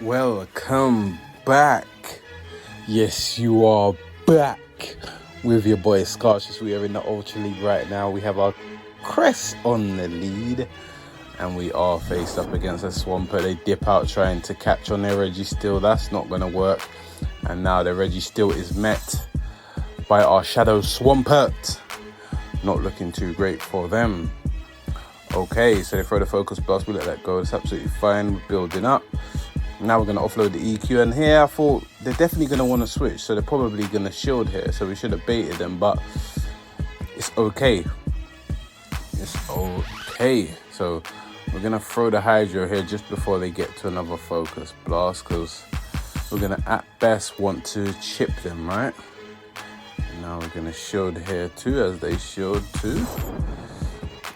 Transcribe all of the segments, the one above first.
Welcome back. Yes, you are back with your boy Scarcious. We are in the Ultra League right now. We have our Crest on the lead, and we are faced up against a Swampert. They dip out trying to catch on their Registeel. That's not going to work. And now the Registeel is met by our Shadow Swampert. Not looking too great for them. Okay, so they throw the focus blast. We let that go. It's absolutely fine. We're building up. Now we're going to offload the EQ, and here I thought they're definitely going to want to switch, so they're probably going to shield here, so we should have baited them, but it's okay. It's okay. So we're going to throw the Hydro here just before they get to another focus blast, because we're going to at best want to chip them, right? Now we're going to shield here too, as they shield too.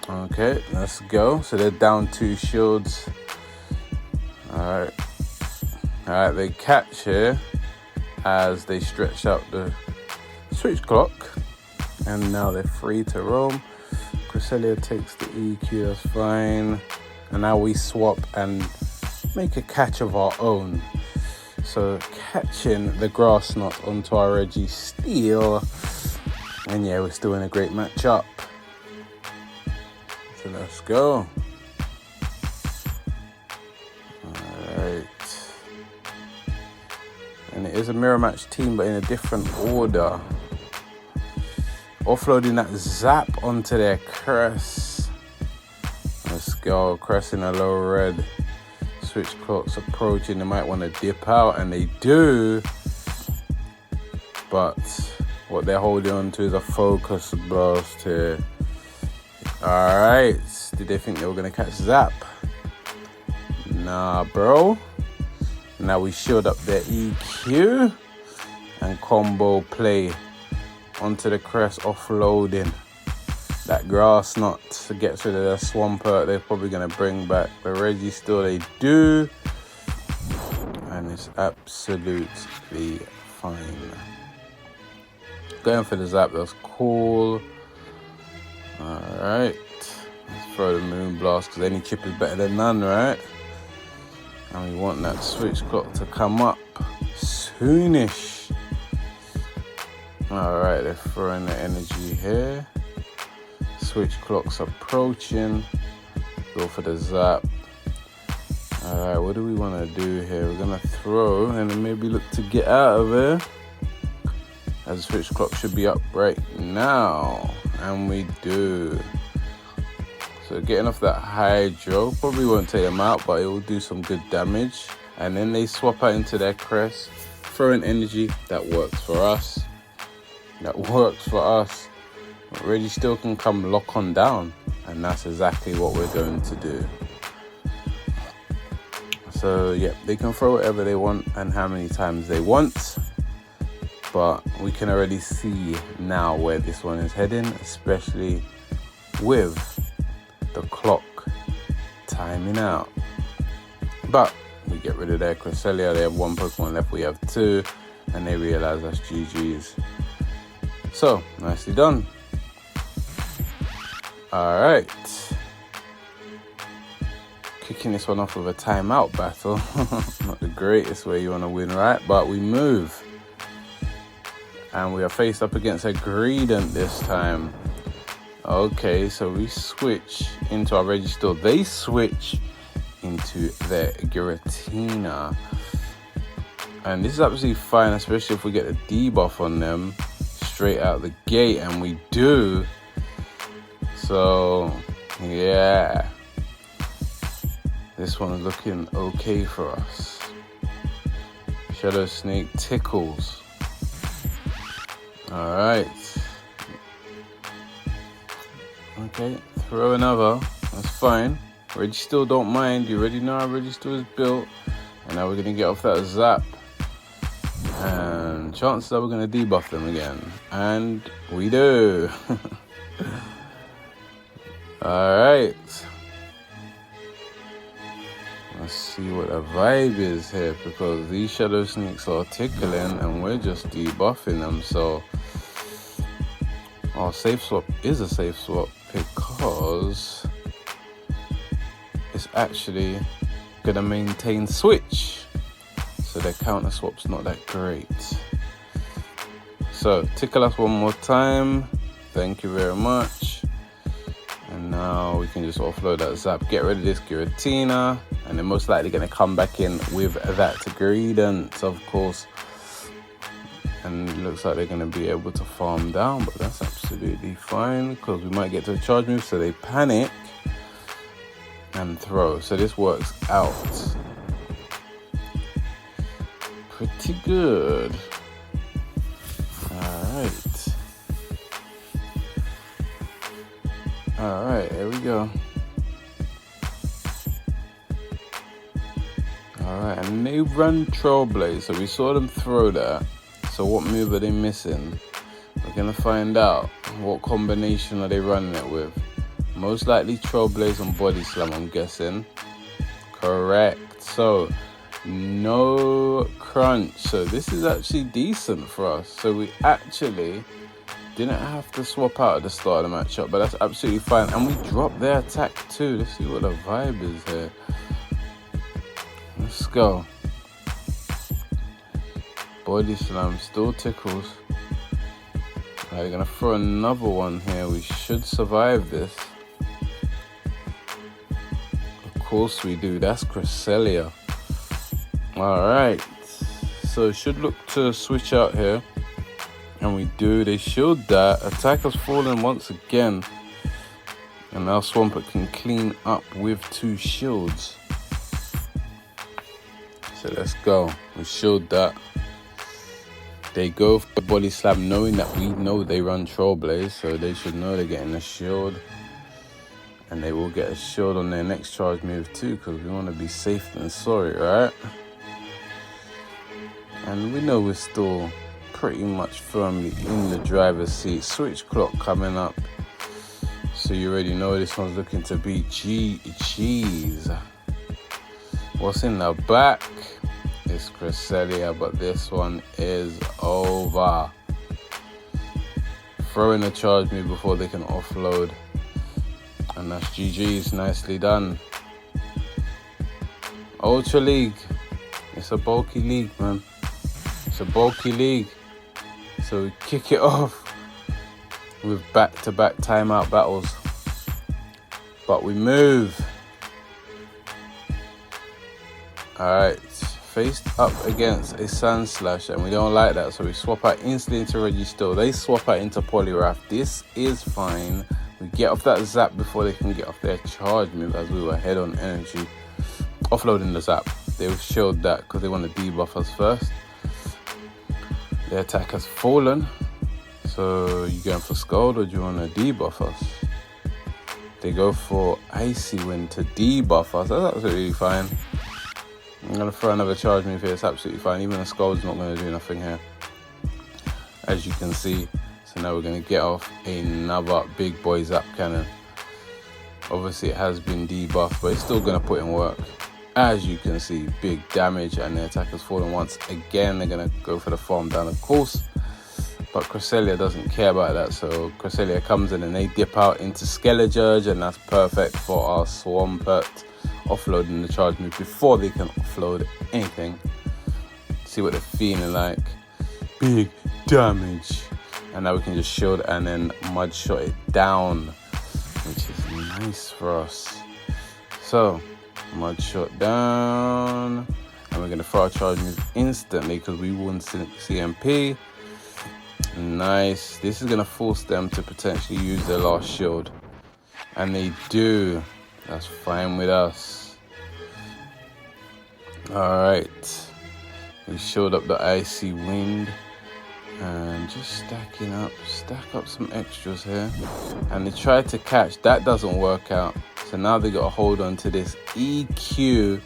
Okay, let's go. So they're down 2 shields. Alright, they catch here as they stretch out the switch clock, and now they're free to roam. Cresselia takes the EQ, that's fine. And now we swap and make a catch of our own. So catching the grass knot onto our Registeel, and yeah, we're still in a great matchup. So let's go. Alright. And it is a mirror match team, but in a different order. Offloading that zap onto their Crest. Let's go. Crest in a low red. Switch clock's approaching. They might want to dip out, and they do. But what they're holding on to is a focus blast here. Alright. Did they think they were going to catch zap? Nah, bro. Now we shield up their EQ and combo play onto the Crest, offloading that grass knot to get rid of the Swampert. They're probably going to bring back the Registeel. They do, and it's absolutely fine. Going for the zap, that's cool. Alright, let's throw the Moon Blast, because any chip is better than none, right? And we want that switch clock to come up soonish. Alright, they're throwing the energy here. Switch clock's approaching. Go for the zap. Alright, what do we want to do here? We're going to throw and then maybe look to get out of there. As the switch clock should be up right now. And we do. So getting off that Hydro probably won't take them out, but it will do some good damage. And then they swap out into their Crest, throwing energy. That works for us. That works for us. Registeel can come lock on down, and that's exactly what we're going to do. So yeah, they can throw whatever they want and how many times they want, but we can already see now where this one is heading, especially with the clock timing out. But we get rid of their Cresselia. They have 1 Pokemon left, we have 2, and they realize that's GG's. So nicely done. Alright, kicking this one off with a timeout battle. Not the greatest way you want to win, right? But we move, and we are faced up against a Greedent this time. Okay, so we switch into our Registeel. They switch into their Giratina. And this is absolutely fine, especially if we get a debuff on them straight out the gate, and we do. So, yeah. This one's looking okay for us. Shadow Snake tickles. Alright. Okay, throw another. That's fine. Registeel don't mind. You already know how Registeel is built. And now we're going to get off that zap. And chances are we're going to debuff them again. And we do. Alright. Let's see what the vibe is here, because these Shadow Sneaks are tickling and we're just debuffing them. So our safe swap is a safe swap, because it's actually gonna maintain switch. their counter swap's not that great. So tickle us one more time. Thank you very much. And now we can just offload that zap, get rid of this Giratina, and they're most likely going to come back in with that Gradient, of course. And it looks like they're going to be able to farm down, but that's absolutely fine because we might get to a charge move, so they panic and throw. So this works out pretty good. Alright, here we go. Alright, and they run Trailblaze, so we saw them throw that. So what move are they missing? We're gonna find out. What combination are they running it with? Most likely Trailblaze and Body Slam, I'm guessing. Correct. So no crunch. So this is actually decent for us. So we actually didn't have to swap out at the start of the matchup, but that's absolutely fine. And we dropped their attack too. Let's see what the vibe is here. Let's go. Body Slam still tickles. We're gonna throw another one here. We should survive this. Of course we do. That's Cresselia. Alright. So it should look to switch out here. And we do. They shield that. Attack has fallen once again. And now Swampert can clean up with 2 shields. So let's go. We shield that. They go for the Body Slam knowing that we know they run Trailblaze. So they should know they're getting a shield. And they will get a shield on their next charge move too, because we want to be safe than sorry, right? And we know we're still pretty much firmly in the driver's seat. Switch clock coming up, so you already know this one's looking to be GG's. What's in the back is Cresselia, but this one is over. Throwing a charge move before they can offload, and that's GG's. Nicely done. Ultra League, it's a bulky league, man. It's a bulky league. So we kick it off with back-to-back timeout battles. But we move. Alright, faced up against a Sand Slash, and we don't like that, so we swap out instantly into Registeel. They swap out into Poliwrath. This is fine. We get off that zap before they can get off their charge move, as we were head on energy. Offloading the zap. They showed that because they want to debuff us first. The attack has fallen, so you going for Scald or do you want to debuff us? They go for Icy Wind to debuff us. That's absolutely fine. I'm going to throw another charge move here. It's absolutely fine. Even a Scald's not going to do nothing here, as you can see. So now we're going to get off another big boy Zap Cannon. Obviously it has been debuffed, but it's still going to put in work. As you can see, big damage, and the attack has fallen once again. They're going to go for the farm down, of course. But Cresselia doesn't care about that, so Cresselia comes in and they dip out into Skelejurge, and that's perfect for our Swampert. Offloading the charge move before they can offload anything. See what they're feeling like. Big damage. And now we can just shield and then Mud Shot it down, which is nice for us. So Mud Shot down, and we're going to throw our charge move instantly because we won CMP. Nice. This is going to force them to potentially use their last shield, and they do. That's fine with us. Alright, we showed up the Icy Wind and just stack up some extras here, and they tried to catch. That doesn't work out, so now they got to hold on to this EQ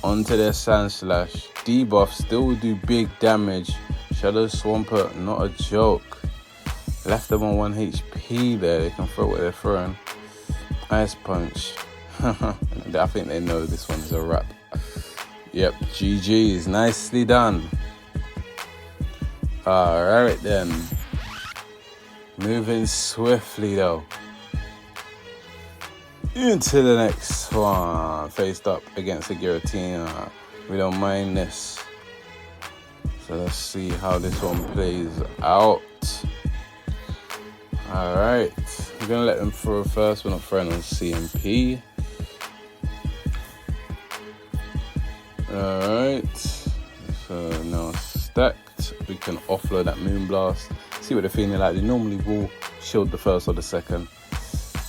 onto their Sand Slash. Debuff still will do big damage. Shadow Swampert, not a joke. Left them on 1 HP there. They can throw what they're throwing. Ice Punch. I think they know this one is a wrap. Yep, GG's. Nicely done. Alright then. Moving swiftly though into the next one. Faced up against the Giratina. We don't mind this. So let's see how this one plays out. Alright, we're going to let them throw first. We're not throwing on CMP. Alright, so now stacked. We can offload that Moonblast. See what they're feeling like. They normally will shield the first or the second.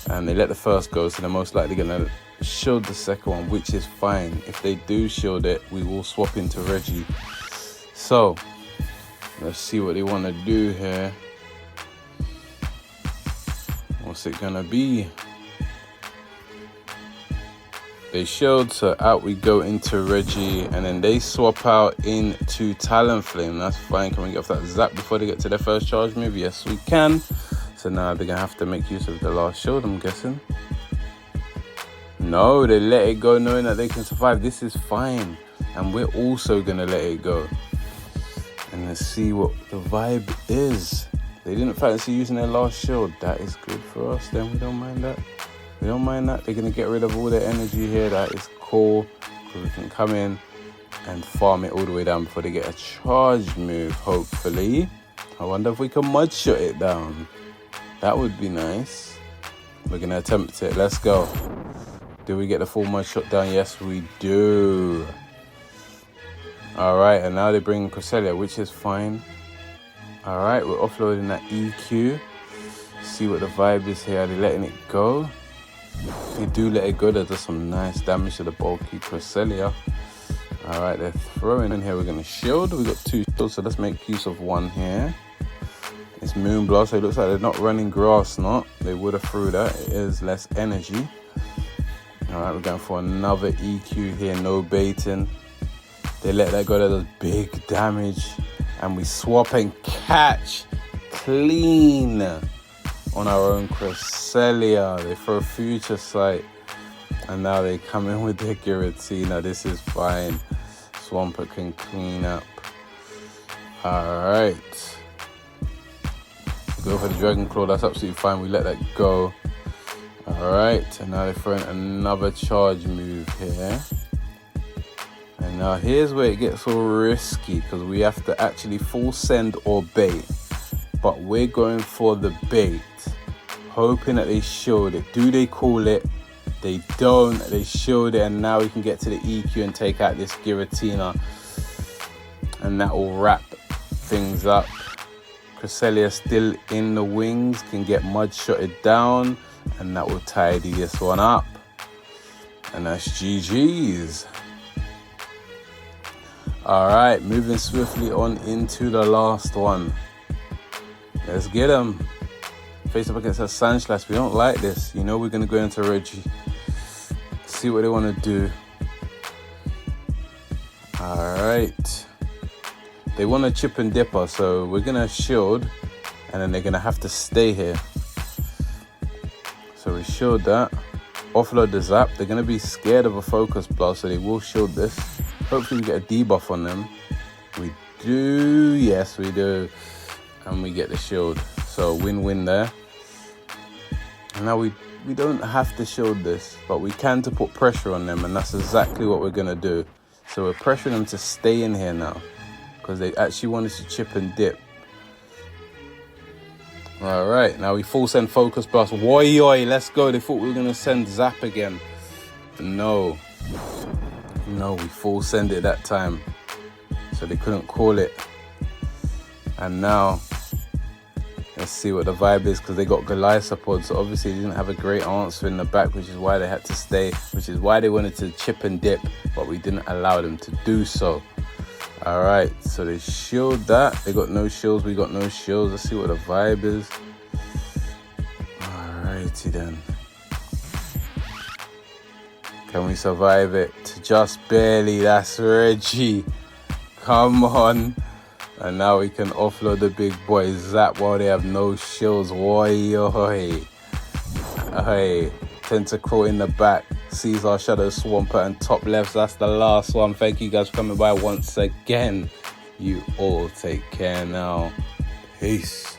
And they let the first go, so they're most likely going to shield the second one, which is fine. If they do shield it, we will swap into Reggie. So, let's see what they want to do here. What's it gonna be? They shield, so out we go into Reggie, and then they swap out into Talonflame. That's fine. Can we get off that zap before they get to their first charge move? Yes, we can. So now they're gonna have to make use of the last shield, I'm guessing. No, they let it go knowing that they can survive. This is fine. And we're also gonna let it go. And let's see what the vibe is. They didn't fancy using their last shield. That is good for us. Then we don't mind that. We don't mind that. They're going to get rid of all their energy here. That is cool. Because we can come in and farm it all the way down before they get a charge move, hopefully. I wonder if we can mud shot it down. That would be nice. We're going to attempt it. Let's go. Do we get the full mud shot down? Yes, we do. Alright, and now they bring Cresselia, which is fine. Alright, we're offloading that EQ. See what the vibe is here. Are they letting it go? If they do let it go, that does some nice damage to the bulky Cresselia. Alright, they're throwing in here. We're going to shield. We've got 2 shields, so let's make use of one here. It's Moonblast, so it looks like they're not running Grass Knot. They would have threw that. It is less energy. Alright, we're going for another EQ here. No baiting. They let that go. That does big damage. And we swap and catch clean on our own Cresselia. They throw Future Sight. And now they come in with their Giratina. This is fine. Swampert can clean up. Alright. Go for the Dragon Claw. That's absolutely fine. We let that go. Alright. And now they're throwing another charge move here. And now here's where it gets all risky, because we have to actually full send or bait. But we're going for the bait, hoping that they shield it. Do they call it? They don't. They shield it, and now we can get to the EQ and take out this Giratina. And that will wrap things up. Cresselia still in the wings, can get mud shotted down, and that will tidy this one up. And that's GG's. Alright, moving swiftly on into the last one. Let's get them. Face up against a Sandslash. We don't like this. You know we're going to go into Reggie. See what they want to do. Alright. They want to chip and dip us, so we're going to shield. And then they're going to have to stay here. So we shield that. Offload the zap. They're going to be scared of a focus blast, so they will shield this. Hopefully we get a debuff on them. We do. Yes, we do. And we get the shield. So win-win there. And now we don't have to shield this, but we can to put pressure on them, and that's exactly what we're going to do. So we're pressuring them to stay in here now, because they actually wanted to chip and dip. Alright, now we full send Focus Blast. Woy, let's go. They thought we were going to send Zap again. No, we full send it that time. So they couldn't call it. And now, let's see what the vibe is, because they got Goliath support. So obviously they didn't have a great answer in the back, which is why they had to stay, which is why they wanted to chip and dip, but we didn't allow them to do so. Alright, so they shield that. They got no shields, we got no shields. Let's see what the vibe is. Alrighty then. Can we survive it? Just barely. That's Reggie. Come on. And now we can offload the big boy Zap while they have no shields. Oi. Hey, Tentacruel in the back. Caesar, Shadow, Swampert, and top left. That's the last one. Thank you guys for coming by once again. You all take care now. Peace.